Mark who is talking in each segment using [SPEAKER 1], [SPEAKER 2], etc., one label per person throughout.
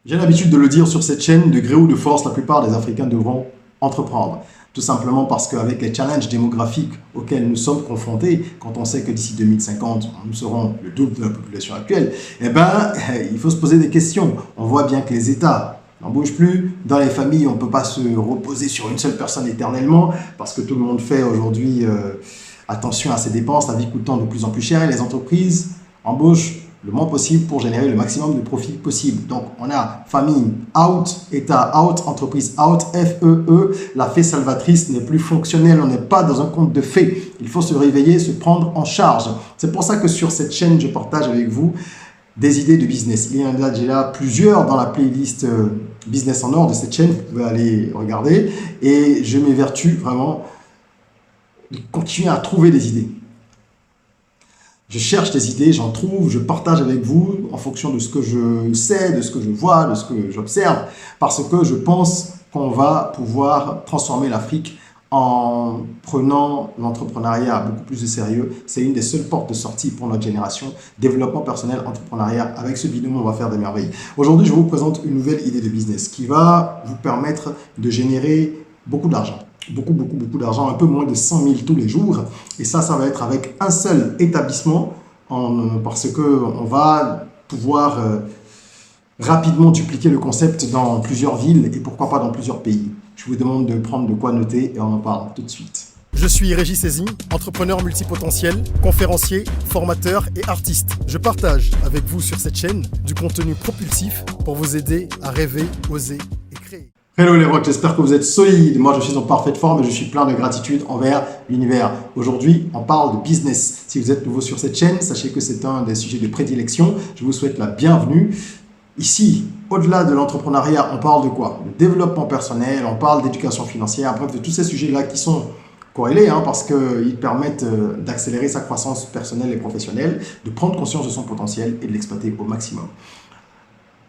[SPEAKER 1] J'ai l'habitude de le dire sur cette chaîne, de gré ou de force, la plupart des Africains devront entreprendre. Tout simplement parce qu'avec les challenges démographiques auxquels nous sommes confrontés, quand on sait que d'ici 2050, nous serons le double de la population actuelle, eh ben, il faut se poser des questions. On voit bien que les États n'en bougent plus. Dans les familles, on ne peut pas se reposer sur une seule personne éternellement parce que tout le monde fait aujourd'hui attention à ses dépenses, la vie coûtant de plus en plus cher et les entreprises embauchent le moins possible pour générer le maximum de profit possible. Donc, on a famille out, État out, entreprise out, FEE. La fée salvatrice n'est plus fonctionnelle. On n'est pas dans un conte de fées. Il faut se réveiller, se prendre en charge. C'est pour ça que sur cette chaîne, je partage avec vous des idées de business. Il y en a déjà plusieurs dans la playlist Business en or de cette chaîne. Vous pouvez aller regarder. Et je m'évertue vraiment de continuer à trouver des idées. Je cherche des idées, j'en trouve, je partage avec vous en fonction de ce que je sais, de ce que je vois, de ce que j'observe, parce que je pense qu'on va pouvoir transformer l'Afrique en prenant l'entrepreneuriat beaucoup plus de sérieux. C'est une des seules portes de sortie pour notre génération. Développement personnel, entrepreneuriat, avec ce binôme, on va faire des merveilles. Aujourd'hui, je vous présente une nouvelle idée de business qui va vous permettre de générer beaucoup d'argent. Beaucoup d'argent, un peu moins de 100 000 tous les jours. Et ça va être avec un seul établissement parce qu'on va pouvoir rapidement dupliquer le concept dans plusieurs villes et pourquoi pas dans plusieurs pays. Je vous demande de prendre de quoi noter et on en parle tout de suite.
[SPEAKER 2] Je suis Régis Saizy, entrepreneur multipotentiel, conférencier, formateur et artiste. Je partage avec vous sur cette chaîne du contenu propulsif pour vous aider à rêver, oser et créer.
[SPEAKER 1] Hello les rocks, j'espère que vous êtes solides. Moi, je suis en parfaite forme et je suis plein de gratitude envers l'univers. Aujourd'hui, on parle de business. Si vous êtes nouveau sur cette chaîne, sachez que c'est un des sujets de prédilection. Je vous souhaite la bienvenue. Ici, au-delà de l'entrepreneuriat, on parle de quoi? De développement personnel, on parle d'éducation financière, bref, de tous ces sujets-là qui sont corrélés parce qu'ils permettent d'accélérer sa croissance personnelle et professionnelle, de prendre conscience de son potentiel et de l'exploiter au maximum.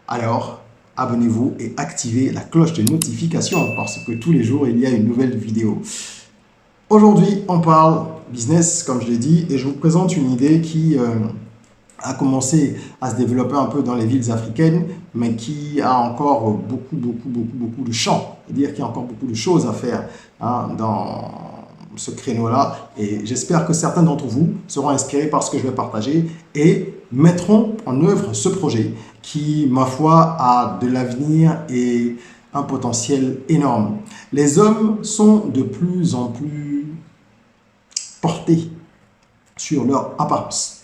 [SPEAKER 1] Alors, abonnez-vous et activez la cloche de notification parce que tous les jours, il y a une nouvelle vidéo. Aujourd'hui, on parle business, comme je l'ai dit, et je vous présente une idée qui a commencé à se développer un peu dans les villes africaines, mais qui a encore beaucoup de champs. C'est-à-dire qu'il y a encore beaucoup de choses à faire dans ce créneau-là. Et j'espère que certains d'entre vous seront inspirés par ce que je vais partager et mettront en œuvre ce projet qui, ma foi, a de l'avenir et un potentiel énorme. Les hommes sont de plus en plus portés sur leur apparence.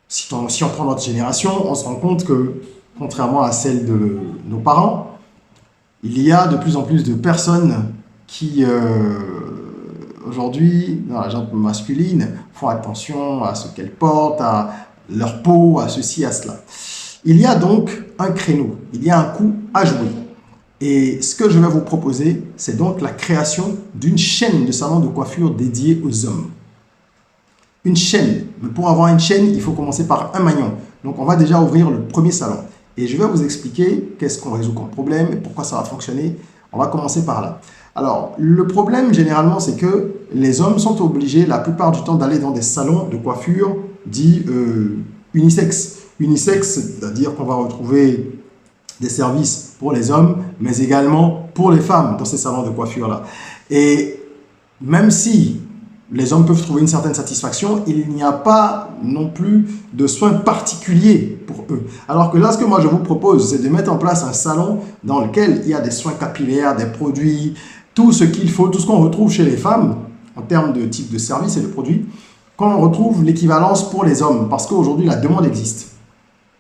[SPEAKER 1] Si on prend notre génération, on se rend compte que, contrairement à celle de nos parents, il y a de plus en plus de personnes qui, aujourd'hui, dans la gente masculine, font attention à ce qu'elles portent, à leur peau, à ceci, à cela. Il y a donc un créneau, il y a un coup à jouer. Et ce que je vais vous proposer, c'est donc la création d'une chaîne de salons de coiffure dédiée aux hommes. Une chaîne. Mais pour avoir une chaîne, il faut commencer par un maillon. Donc on va déjà ouvrir le premier salon. Et je vais vous expliquer qu'est-ce qu'on résout comme problème et pourquoi ça va fonctionner. On va commencer par là. Alors, le problème généralement, c'est que les hommes sont obligés la plupart du temps d'aller dans des salons de coiffure dits unisex. Unisex, c'est-à-dire qu'on va retrouver des services pour les hommes, mais également pour les femmes dans ces salons de coiffure-là. Et même si les hommes peuvent trouver une certaine satisfaction, il n'y a pas non plus de soins particuliers pour eux. Alors que là, ce que moi je vous propose, c'est de mettre en place un salon dans lequel il y a des soins capillaires, des produits, tout ce qu'il faut, tout ce qu'on retrouve chez les femmes en termes de type de service et de produits, qu'on retrouve l'équivalence pour les hommes, parce qu'aujourd'hui la demande existe.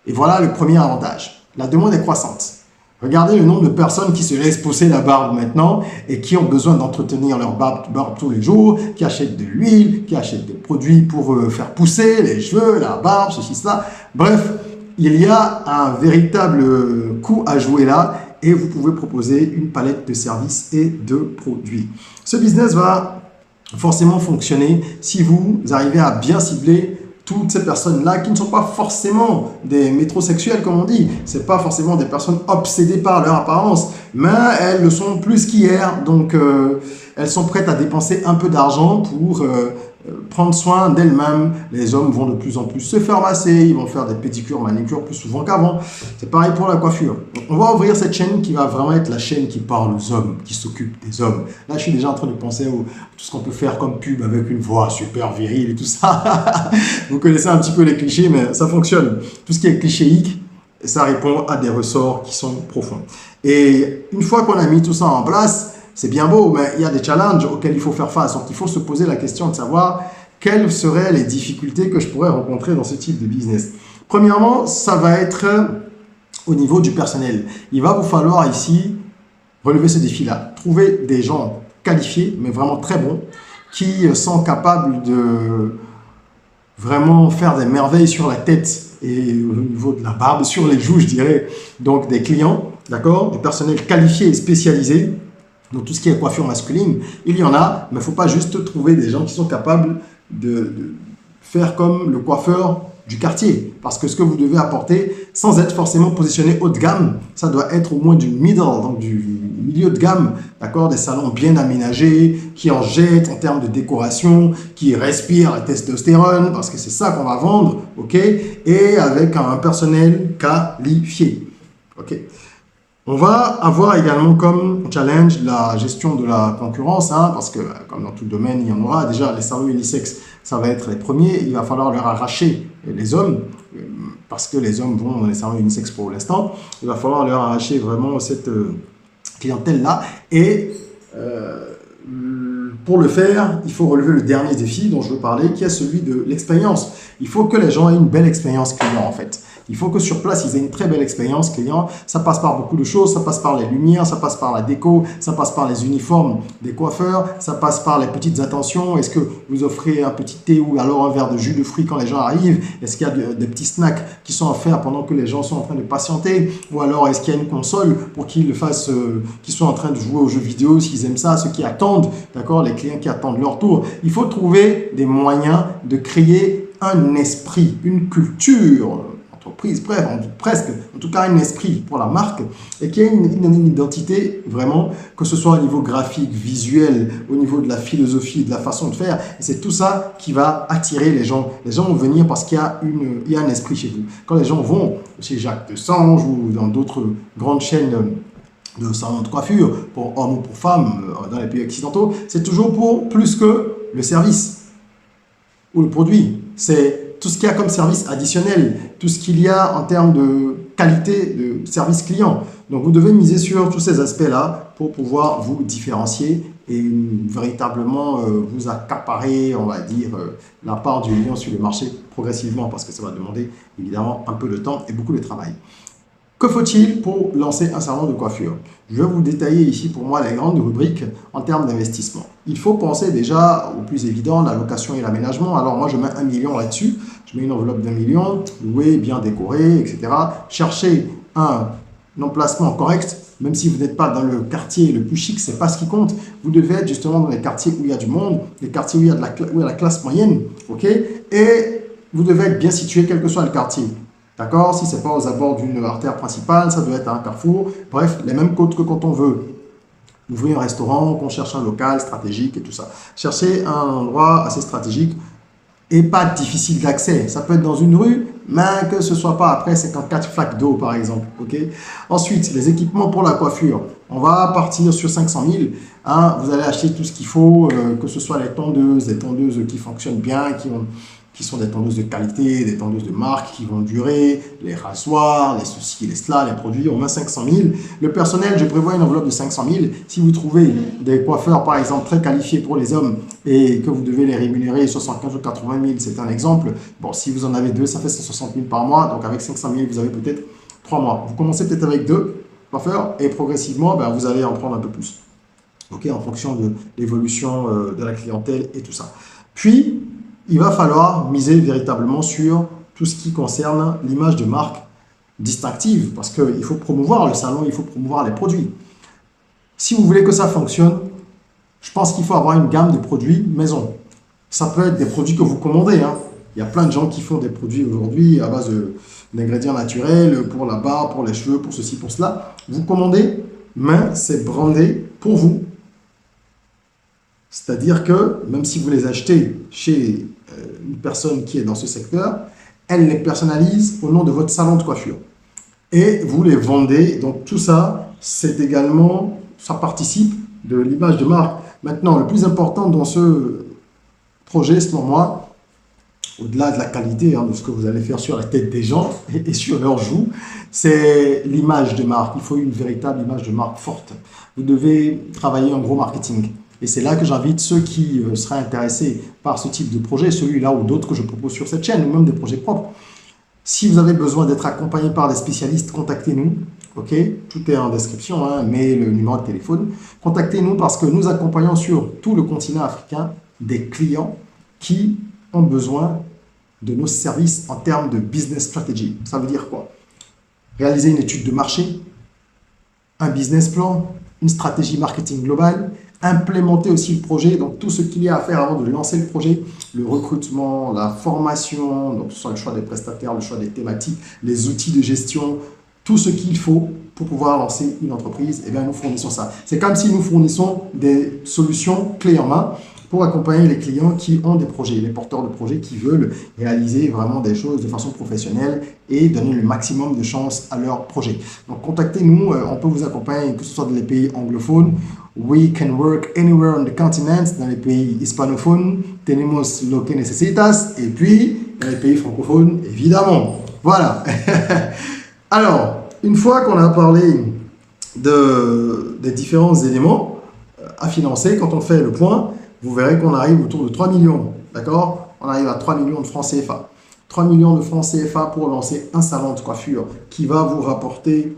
[SPEAKER 1] Et voilà le premier avantage. La demande est croissante. Regardez le nombre de personnes qui se laissent pousser la barbe maintenant et qui ont besoin d'entretenir leur barbe tous les jours, qui achètent de l'huile, qui achètent des produits pour faire pousser les cheveux, la barbe, ceci, cela. Bref, il y a un véritable coup à jouer là et vous pouvez proposer une palette de services et de produits. Ce business va forcément fonctionner si vous arrivez à bien cibler toutes ces personnes-là qui ne sont pas forcément des métrosexuels, comme on dit. Ce n'est pas forcément des personnes obsédées par leur apparence, mais elles le sont plus qu'hier. Donc, elles sont prêtes à dépenser un peu d'argent pour prendre soin d'elles-mêmes. Les hommes vont de plus en plus se faire masser, ils vont faire des pédicures, manicures plus souvent qu'avant. C'est pareil pour la coiffure. On va ouvrir cette chaîne qui va vraiment être la chaîne qui parle aux hommes, qui s'occupe des hommes. Là, je suis déjà en train de penser à tout ce qu'on peut faire comme pub avec une voix super virile et tout ça. Vous connaissez un petit peu les clichés, mais ça fonctionne. Tout ce qui est clichéique, ça répond à des ressorts qui sont profonds. Et une fois qu'on a mis tout ça en place, c'est bien beau, mais il y a des challenges auxquels il faut faire face. Donc, il faut se poser la question de savoir quelles seraient les difficultés que je pourrais rencontrer dans ce type de business. Premièrement, ça va être au niveau du personnel. Il va vous falloir ici relever ce défi-là. Trouver des gens qualifiés, mais vraiment très bons, qui sont capables de vraiment faire des merveilles sur la tête et au niveau de la barbe, sur les joues, je dirais. Donc, des clients, d'accord, du personnel qualifié et spécialisé. Donc, tout ce qui est coiffure masculine, il y en a, mais il ne faut pas juste trouver des gens qui sont capables de faire comme le coiffeur du quartier. Parce que ce que vous devez apporter, sans être forcément positionné haut de gamme, ça doit être au moins du middle, donc du milieu de gamme, d'accord, des salons bien aménagés, qui en jettent en termes de décoration, qui respirent la testostérone, parce que c'est ça qu'on va vendre, ok, et avec un personnel qualifié, ok. On va avoir également comme challenge la gestion de la concurrence, parce que comme dans tout domaine, il y en aura. Déjà, les salons unisex, ça va être les premiers. Il va falloir leur arracher les hommes, parce que les hommes vont dans les salons unisex pour l'instant. Il va falloir leur arracher vraiment cette clientèle-là. Et pour le faire, il faut relever le dernier défi dont je veux parler, qui est celui de l'expérience. Il faut que les gens aient une belle expérience client, en fait. Il faut que sur place, ils aient une très belle expérience client. Ça passe par beaucoup de choses. Ça passe par les lumières, ça passe par la déco, ça passe par les uniformes des coiffeurs, ça passe par les petites attentions. Est-ce que vous offrez un petit thé ou alors un verre de jus de fruits quand les gens arrivent? Est-ce qu'il y a des petits snacks qui sont offerts pendant que les gens sont en train de patienter? Ou alors est-ce qu'il y a une console pour qu'ils qu'ils soient en train de jouer aux jeux vidéo s'ils aiment ça, ceux qui attendent, d'accord, les clients qui attendent leur tour. Il faut trouver des moyens de créer un esprit, une culture entreprise, bref, presque, en tout cas un esprit pour la marque et qui ait une identité vraiment, que ce soit au niveau graphique, visuel, au niveau de la philosophie, de la façon de faire. Et c'est tout ça qui va attirer les gens. Les gens vont venir parce qu'il y a un esprit chez vous. Quand les gens vont chez Jacques Desange ou dans d'autres grandes chaînes de salons de coiffure, pour hommes ou pour femmes, dans les pays occidentaux, c'est toujours pour plus que le service ou le produit. C'est tout ce qu'il y a comme service additionnel, tout ce qu'il y a en termes de qualité de service client. Donc, vous devez miser sur tous ces aspects-là pour pouvoir vous différencier et véritablement vous accaparer, on va dire, la part du lion sur le marché progressivement, parce que ça va demander évidemment un peu de temps et beaucoup de travail. Que faut-il pour lancer un salon de coiffure? Je vais vous détailler ici pour moi les grandes rubriques en termes d'investissement. Il faut penser déjà au plus évident, la location et l'aménagement. Alors moi je mets 1 million là-dessus, je mets une enveloppe d'1 million, loué, bien décoré, etc. Cherchez un emplacement correct, même si vous n'êtes pas dans le quartier le plus chic, c'est pas ce qui compte. Vous devez être justement dans les quartiers où il y a du monde, les quartiers où il y a la classe moyenne, ok? Et vous devez être bien situé quel que soit le quartier. D'accord? Si ce n'est pas aux abords d'une artère principale, ça doit être à un carrefour. Bref, les mêmes codes que quand on veut ouvrir un restaurant, qu'on cherche un local stratégique et tout ça. Cherchez un endroit assez stratégique et pas difficile d'accès. Ça peut être dans une rue, mais que ce ne soit pas après 54 flaques d'eau, par exemple. Okay? Ensuite, les équipements pour la coiffure. On va partir sur 500 000. Vous allez acheter tout ce qu'il faut, que ce soit les tondeuses qui fonctionnent bien, qui sont des tondeuses de qualité, des tondeuses de marque qui vont durer, les rasoirs, les soucis, les slats, les produits, au moins 500 000. Le personnel, je prévois une enveloppe de 500 000. Si vous trouvez des coiffeurs, par exemple, très qualifiés pour les hommes et que vous devez les rémunérer 75 ou 80 000, c'est un exemple. Bon, si vous en avez deux, ça fait 160 000 par mois. Donc, avec 500 000, vous avez peut-être 3 mois. Vous commencez peut-être avec 2 coiffeurs et progressivement, vous allez en prendre un peu plus. Okay, en fonction de l'évolution de la clientèle et tout ça. Puis, il va falloir miser véritablement sur tout ce qui concerne l'image de marque distinctive parce qu'il faut promouvoir le salon, il faut promouvoir les produits. Si vous voulez que ça fonctionne, je pense qu'il faut avoir une gamme de produits maison. Ça peut être des produits que vous commandez. Il y a plein de gens qui font des produits aujourd'hui à base d'ingrédients naturels pour la barbe, pour les cheveux, pour ceci, pour cela. Vous commandez, mais c'est brandé pour vous. C'est-à-dire que même si vous les achetez chez une personne qui est dans ce secteur, elle les personnalise au nom de votre salon de coiffure. Et vous les vendez. Donc tout ça, c'est également, ça participe de l'image de marque. Maintenant, le plus important dans ce projet, selon moi, au-delà de la qualité de ce que vous allez faire sur la tête des gens et sur leurs joues, c'est l'image de marque. Il faut une véritable image de marque forte. Vous devez travailler en gros marketing. Et c'est là que j'invite ceux qui seraient intéressés par ce type de projet, celui-là ou d'autres que je propose sur cette chaîne, ou même des projets propres. Si vous avez besoin d'être accompagné par des spécialistes, contactez-nous. Ok, tout est en description, mail, le numéro de téléphone. Contactez-nous parce que nous accompagnons sur tout le continent africain des clients qui ont besoin de nos services en termes de business strategy. Ça veut dire quoi? Réaliser une étude de marché, un business plan, une stratégie marketing globale, implémenter aussi le projet, donc tout ce qu'il y a à faire avant de lancer le projet, le recrutement, la formation, donc soit le choix des prestataires, le choix des thématiques, les outils de gestion, tout ce qu'il faut pour pouvoir lancer une entreprise, et bien nous fournissons ça. C'est comme si nous fournissons des solutions clés en main pour accompagner les clients qui ont des projets, les porteurs de projets qui veulent réaliser vraiment des choses de façon professionnelle et donner le maximum de chances à leur projet. Donc contactez-nous, on peut vous accompagner, que ce soit dans les pays anglophones. We can work anywhere on the continent, dans les pays hispanophones, tenemos lo que necesitas, et puis dans les pays francophones, évidemment. Voilà. Alors, une fois qu'on a parlé des différents éléments à financer, quand on fait le point, vous verrez qu'on arrive autour de 3 millions, d'accord? On arrive à 3 millions de francs CFA. 3 millions de francs CFA pour lancer un salon de coiffure qui va vous rapporter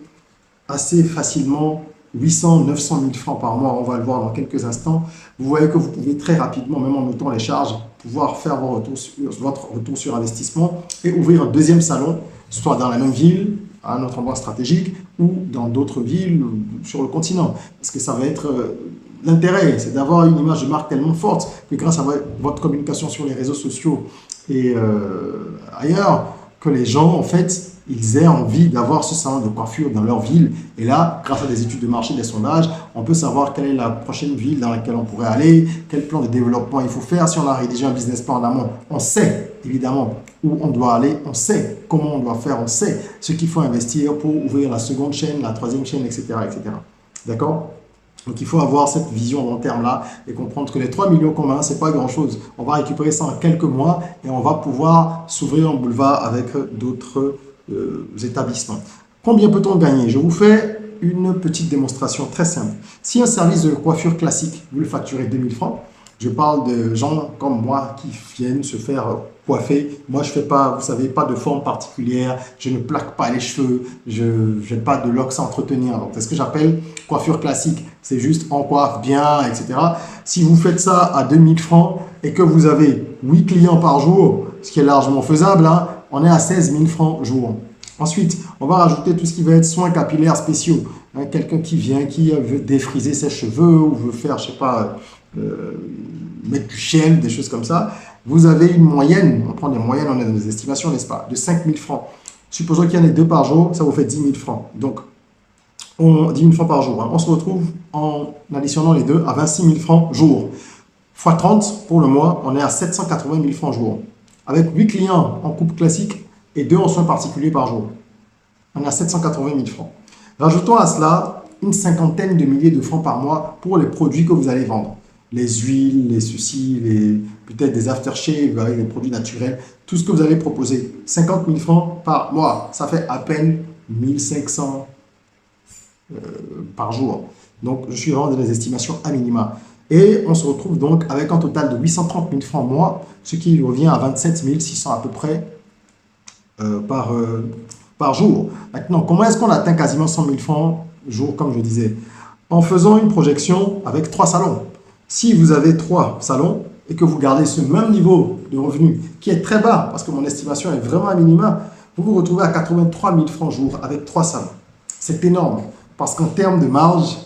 [SPEAKER 1] assez facilement 800, 900 000 francs par mois. On va le voir dans quelques instants. Vous voyez que vous pouvez très rapidement, même en notant les charges, pouvoir faire votre retour sur investissement et ouvrir un deuxième salon, soit dans la même ville, à un autre endroit stratégique, ou dans d'autres villes sur le continent. Parce que ça va être... L'intérêt, c'est d'avoir une image de marque tellement forte que grâce à votre communication sur les réseaux sociaux et ailleurs, que les gens, en fait, ils aient envie d'avoir ce salon de coiffure dans leur ville. Et là, grâce à des études de marché, des sondages, on peut savoir quelle est la prochaine ville dans laquelle on pourrait aller, quel plan de développement il faut faire. Si on a rédigé un business plan en amont, on sait évidemment où on doit aller, on sait comment on doit faire, on sait ce qu'il faut investir pour ouvrir la seconde chaîne, la troisième chaîne, etc. etc. D'accord ? Donc, il faut avoir cette vision long terme-là et comprendre que les 3 millions communs, ce n'est pas grand-chose. On va récupérer ça en quelques mois et on va pouvoir s'ouvrir un boulevard avec d'autres établissements. Combien peut-on gagner? Je vous fais une petite démonstration très simple. Si un service de coiffure classique, vous le facturez 2000 francs, je parle de gens comme moi qui viennent se faire coiffer. Moi, je ne fais pas, vous savez, pas de forme particulière. Je ne plaque pas les cheveux. Je n'ai pas de locks à entretenir. Donc, c'est ce que j'appelle coiffure classique. C'est juste on coiffe bien, etc. Si vous faites ça à 2000 francs et que vous avez 8 clients par jour, ce qui est largement faisable, on est à 16 000 francs jour. Ensuite, on va rajouter tout ce qui va être soins capillaires spéciaux. Quelqu'un qui vient, qui veut défriser ses cheveux ou veut faire, je ne sais pas, mettre du gel, des choses comme ça. Vous avez une moyenne, on prend des moyennes, on est dans des estimations, n'est-ce pas, de 5 000 francs. Supposons qu'il y en ait 2 par jour, ça vous fait 10 000 francs. Donc, 10 000 francs par jour. On se retrouve en additionnant les deux à 26 000 francs jour. Fois 30 pour le mois, on est à 780 000 francs jour. Avec 8 clients en coupe classique et 2 en soins particuliers par jour. On est à 780 000 francs. Rajoutons à cela une cinquantaine de milliers de francs par mois pour les produits que vous allez vendre. Les huiles, les ceci, peut-être des aftershaves avec des produits naturels, tout ce que vous allez proposer. 50 000 francs par mois, ça fait à peine 1500 par jour. Donc, je suis vraiment dans les estimations à minima. Et on se retrouve donc avec un total de 830 000 francs mois, ce qui revient à 27 600 à peu près par jour. Maintenant, comment est-ce qu'on atteint quasiment 100 000 francs jour, comme je disais? En faisant une projection avec 3 salons. Si vous avez 3 salons et que vous gardez ce même niveau de revenu, qui est très bas, parce que mon estimation est vraiment à minima, vous vous retrouvez à 83 000 francs jour avec 3 salons. C'est énorme, parce qu'en termes de marge,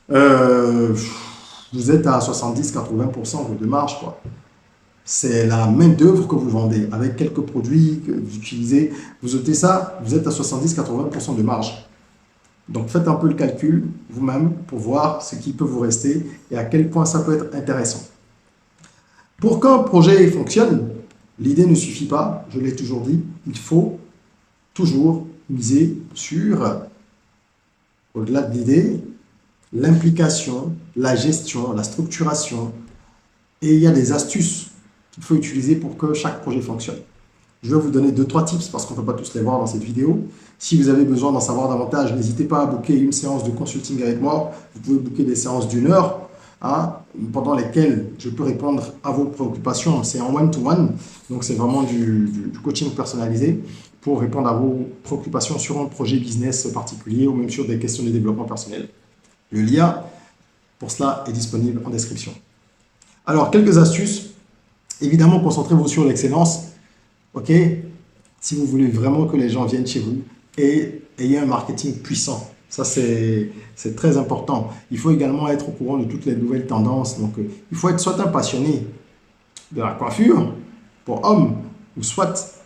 [SPEAKER 1] vous êtes à 70-80% de marge, quoi. C'est la main d'œuvre que vous vendez, avec quelques produits que vous utilisez. Vous ôtez ça, vous êtes à 70-80% de marge. Donc faites un peu le calcul vous-même pour voir ce qui peut vous rester et à quel point ça peut être intéressant. Pour qu'un projet fonctionne, l'idée ne suffit pas, je l'ai toujours dit, il faut toujours miser sur, au-delà de l'idée, l'implication, la gestion, la structuration. Et il y a des astuces qu'il faut utiliser pour que chaque projet fonctionne. Je vais vous donner 2-3 tips parce qu'on ne peut pas tous les voir dans cette vidéo. Si vous avez besoin d'en savoir davantage, n'hésitez pas à booker une séance de consulting avec moi. Vous pouvez booker des séances d'1 heure pendant lesquelles je peux répondre à vos préoccupations. C'est en one-to-one, donc c'est vraiment du coaching personnalisé pour répondre à vos préoccupations sur un projet business particulier ou même sur des questions de développement personnel. Le lien pour cela est disponible en description. Alors, quelques astuces. Évidemment, concentrez-vous sur l'excellence. Ok, si vous voulez vraiment que les gens viennent chez vous et ayez un marketing puissant. Ça, c'est très important. Il faut également être au courant de toutes les nouvelles tendances. Donc, il faut être soit un passionné de la coiffure pour hommes ou soit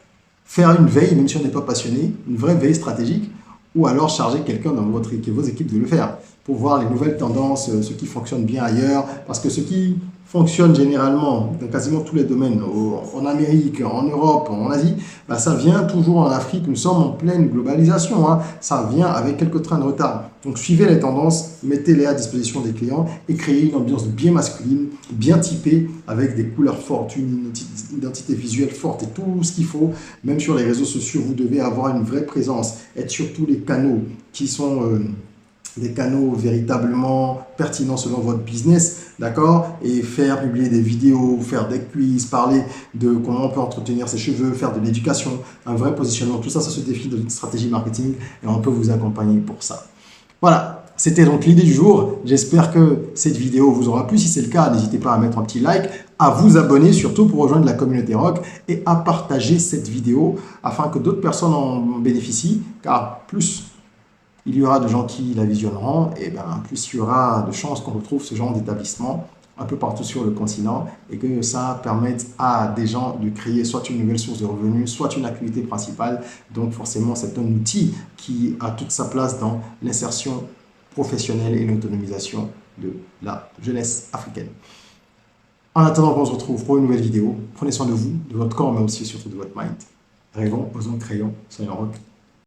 [SPEAKER 1] faire une veille, même si on n'est pas passionné, une vraie veille stratégique, ou alors charger quelqu'un dans vos équipes de le faire pour voir les nouvelles tendances, ce qui fonctionne bien ailleurs. Parce que ce qui fonctionne généralement dans quasiment tous les domaines, en Amérique, en Europe, en Asie, ça vient toujours en Afrique. Nous sommes en pleine globalisation. Ça vient avec quelques trains de retard. Donc suivez les tendances, mettez-les à disposition des clients et créez une ambiance bien masculine, bien typée, avec des couleurs fortes, une identité visuelle forte et tout ce qu'il faut. Même sur les réseaux sociaux, vous devez avoir une vraie présence, être sur tous les canaux qui sont des canaux véritablement pertinents selon votre business, d'accord? Et faire publier des vidéos, faire des quiz, parler de comment on peut entretenir ses cheveux, faire de l'éducation, un vrai positionnement. Tout ça, ça se défie de notre stratégie marketing et on peut vous accompagner pour ça. Voilà, c'était donc l'idée du jour. J'espère que cette vidéo vous aura plu. Si c'est le cas, n'hésitez pas à mettre un petit like, à vous abonner surtout pour rejoindre la communauté rock et à partager cette vidéo afin que d'autres personnes en bénéficient, car plus il y aura de gens qui la visionneront, et plus il y aura de chances qu'on retrouve ce genre d'établissement un peu partout sur le continent et que ça permette à des gens de créer soit une nouvelle source de revenus, soit une activité principale. Donc forcément, c'est un outil qui a toute sa place dans l'insertion professionnelle et l'autonomisation de la jeunesse africaine. En attendant qu'on se retrouve pour une nouvelle vidéo, prenez soin de vous, de votre corps, mais aussi surtout de votre mind. Rêvons, osons, créons, soyons rock.